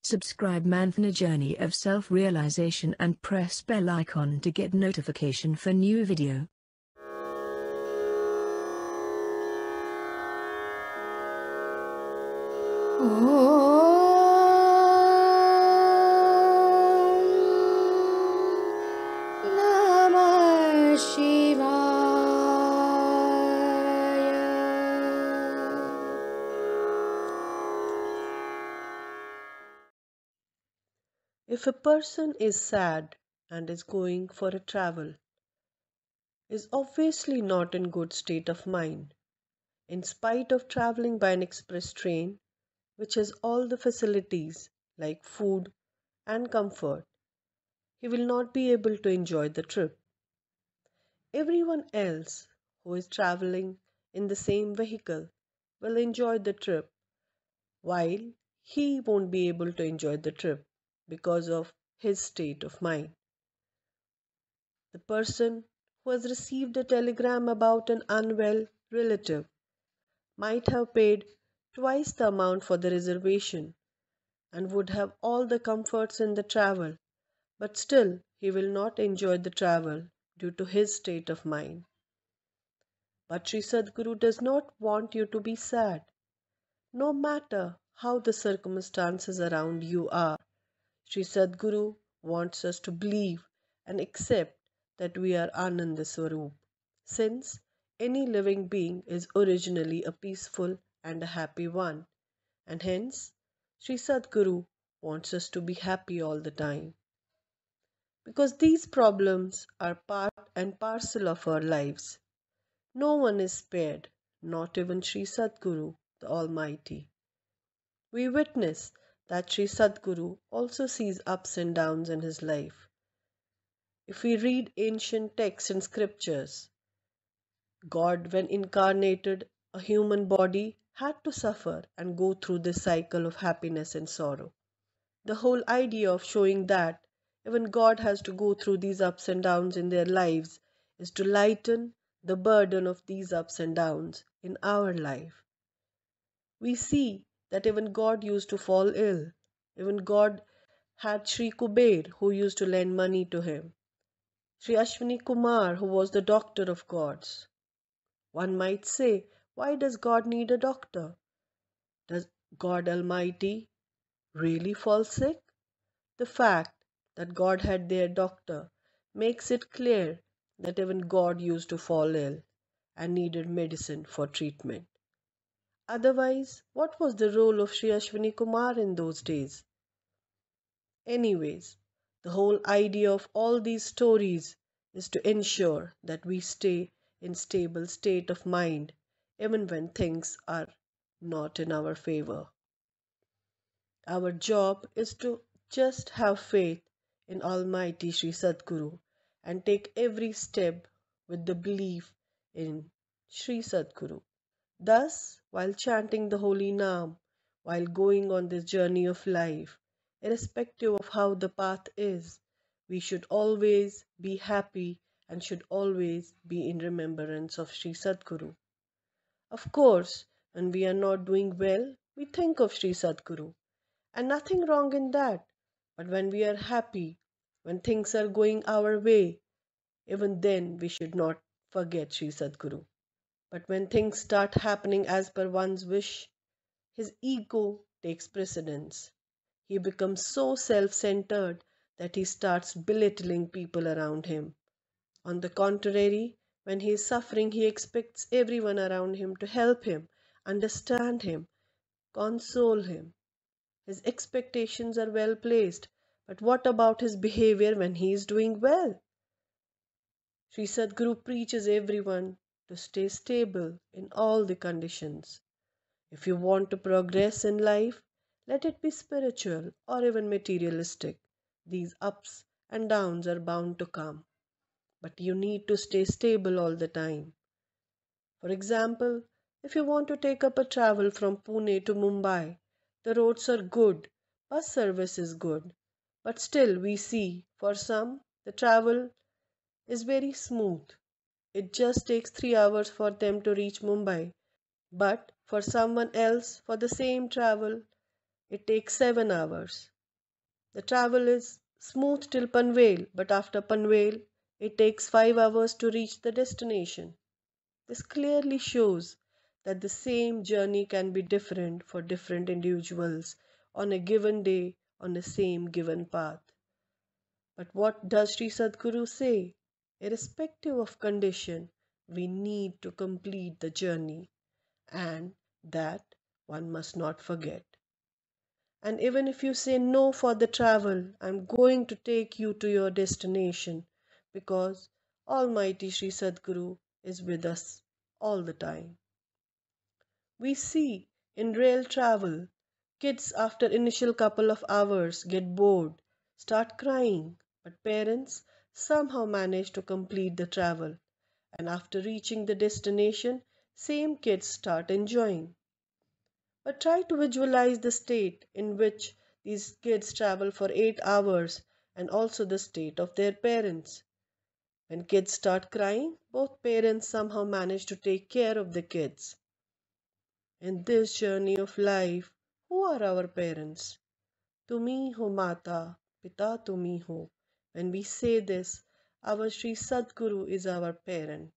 Subscribe man for a journey of self-realization and press bell icon to get notification for new video. Namah Shivaya. If a person is sad and is going for a travel, is obviously not in good state of mind, in spite of traveling by an express train, which has all the facilities like food and comfort, he will not be able to enjoy the trip. Everyone else who is traveling in the same vehicle will enjoy the trip, while he won't be able to enjoy the trip because of his state of mind. The person who has received a telegram about an unwell relative might have paid twice the amount for the reservation and would have all the comforts in the travel, but still he will not enjoy the travel due to his state of mind. But Sri Sadguru does not want you to be sad, no matter how the circumstances around you are. Sri Sadguru wants us to believe and accept that we are Ananda Swarup, since any living being is originally a peaceful and a happy one, and hence Sri Sadguru wants us to be happy all the time. Because these problems are part and parcel of our lives. No one is spared, not even Sri Sadguru, the Almighty. We witness that Sri Sadguru also sees ups and downs in his life. If we read ancient texts and scriptures, God, when incarnated a human body, had to suffer and go through this cycle of happiness and sorrow. The whole idea of showing that even God has to go through these ups and downs in their lives is to lighten the burden of these ups and downs in our life. We see that even God used to fall ill. Even God had Sri Kuber who used to lend money to him. Sri Ashwini Kumar who was the doctor of gods. One might say, why does God need a doctor? Does God Almighty really fall sick? The fact that God had their doctor makes it clear that even God used to fall ill and needed medicine for treatment. Otherwise, what was the role of Sri Ashwini Kumar in those days? Anyways, the whole idea of all these stories is to ensure that we stay in stable state of mind even when things are not in our favor. Our job is to just have faith in Almighty Sri Sadguru and take every step with the belief in Sri Sadguru. Thus, while chanting the holy Naam, while going on this journey of life, irrespective of how the path is, we should always be happy and should always be in remembrance of Sri Sadguru. Of course, when we are not doing well, we think of Sri Sadguru, and nothing wrong in that. But when we are happy, when things are going our way, even then we should not forget Sri Sadguru. But when things start happening as per one's wish, his ego takes precedence. He becomes so self centered that he starts belittling people around him. On the contrary, when he is suffering, he expects everyone around him to help him, understand him, console him. His expectations are well placed, but what about his behavior when he is doing well? Sri Sadguru preaches everyone to stay stable in all the conditions. If you want to progress in life, let it be spiritual or even materialistic. These ups and downs are bound to come, but you need to stay stable all the time. For example, if you want to take up a travel from Pune to Mumbai, the roads are good, bus service is good, but still we see for some the travel is very smooth. It just takes 3 hours for them to reach Mumbai, but for someone else for the same travel it takes 7 hours. The travel is smooth till Panvel, but after Panvel, it takes 5 hours to reach the destination. This clearly shows that the same journey can be different for different individuals on a given day on the same given path. But what does Sri Sadguru say? Irrespective of condition, we need to complete the journey, and that one must not forget. And even if you say no for the travel, I'm going to take you to your destination because Almighty Sri Sadguru is with us all the time. We see in rail travel, kids after initial couple of hours get bored, start crying, but parents somehow manage to complete the travel, and after reaching the destination, same kids start enjoying. But try to visualize the state in which these kids travel for 8 hours and also the state of their parents. When kids start crying, both parents somehow manage to take care of the kids. In this journey of life, who are our parents? Tumi ho mata, pita tumi ho. When we say this, our Sri Sadguru is our parent,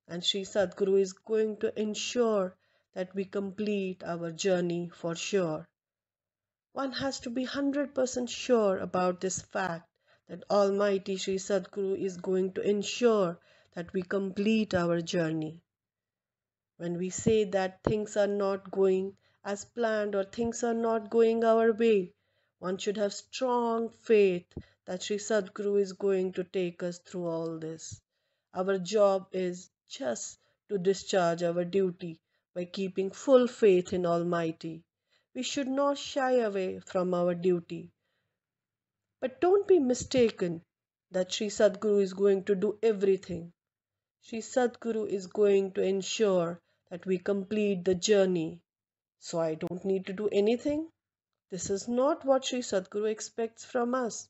and Sri Sadguru is going to ensure that we complete our journey for sure. One has to be 100% sure about this fact that Almighty Sri Sadguru is going to ensure that we complete our journey. When we say that things are not going as planned or things are not going our way, one should have strong faith that Sri Sadguru is going to take us through all this. Our job is just to discharge our duty by keeping full faith in Almighty. We should not shy away from our duty. But don't be mistaken that Sri Sadguru is going to do everything. Sri Sadguru is going to ensure that we complete the journey. So I don't need to do anything. This is not what Sri Sadguru expects from us.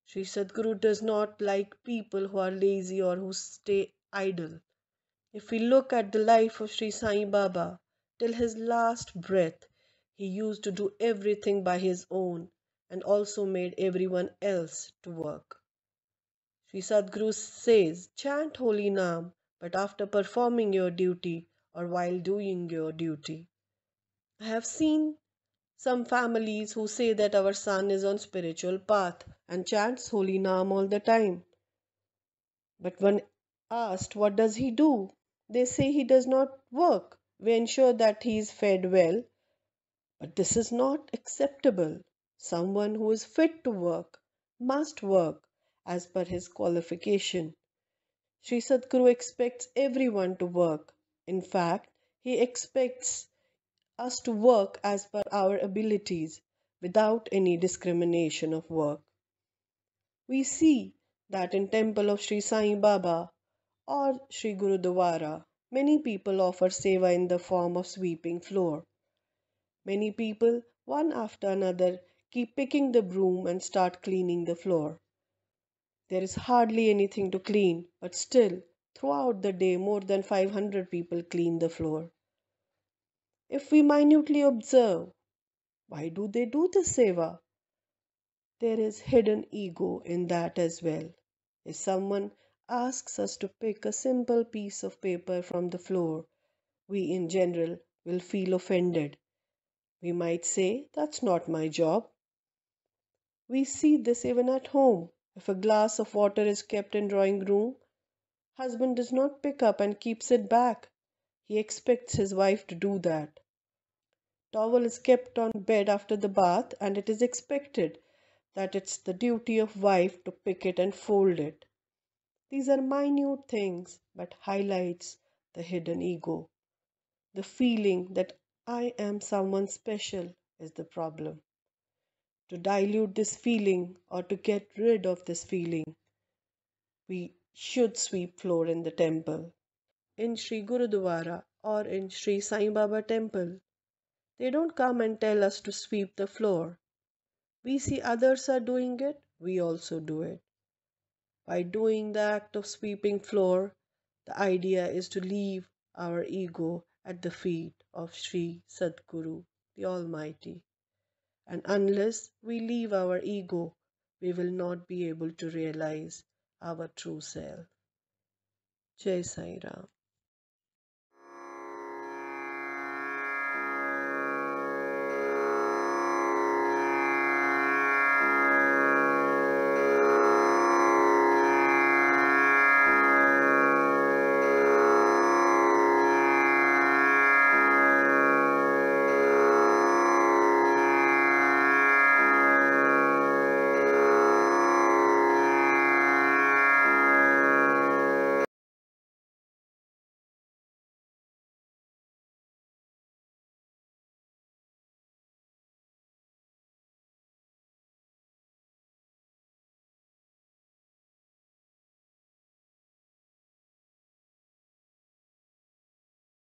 Sri Sadguru does not like people who are lazy or who stay idle. If we look at the life of Sri Sai Baba, till his last breath, he used to do everything by his own and also made everyone else to work. Sri Sadguru says, chant holy Naam, but after performing your duty or while doing your duty. I have seen some families who say that our son is on spiritual path and chants holy Naam all the time. But when asked what does he do, they say he does not work. We ensure that he is fed well, but this is not acceptable. Someone who is fit to work must work as per his qualification. Sri Sadguru expects everyone to work. In fact, he expects us to work as per our abilities without any discrimination of work. We see that in temple of Sri Sai Baba or Sri Gurudwara, many people offer seva in the form of sweeping floor. Many people, one after another, keep picking the broom and start cleaning the floor. There is hardly anything to clean, but still, throughout the day, more than 500 people clean the floor. If we minutely observe, why do they do the seva? There is hidden ego in that as well. If someone asks us to pick a simple piece of paper from the floor, we in general will feel offended. We might say, that's not my job. We see this even at home. If a glass of water is kept in drawing room, husband does not pick up and keeps it back. He expects his wife to do that. Towel is kept on bed after the bath and it is expected that it's the duty of wife to pick it and fold it. These are minute things but highlights the hidden ego. The feeling that I am someone special is the problem. To dilute this feeling or to get rid of this feeling, we should sweep floor in the temple. In Sri Gurudwara or in Sri Sai Baba temple, they don't come and tell us to sweep the floor. We see others are doing it, we also do it. By doing the act of sweeping floor, the idea is to leave our ego at the feet of Sri Sadguru, the Almighty. And unless we leave our ego, we will not be able to realize our true self. Jai Sai Ram.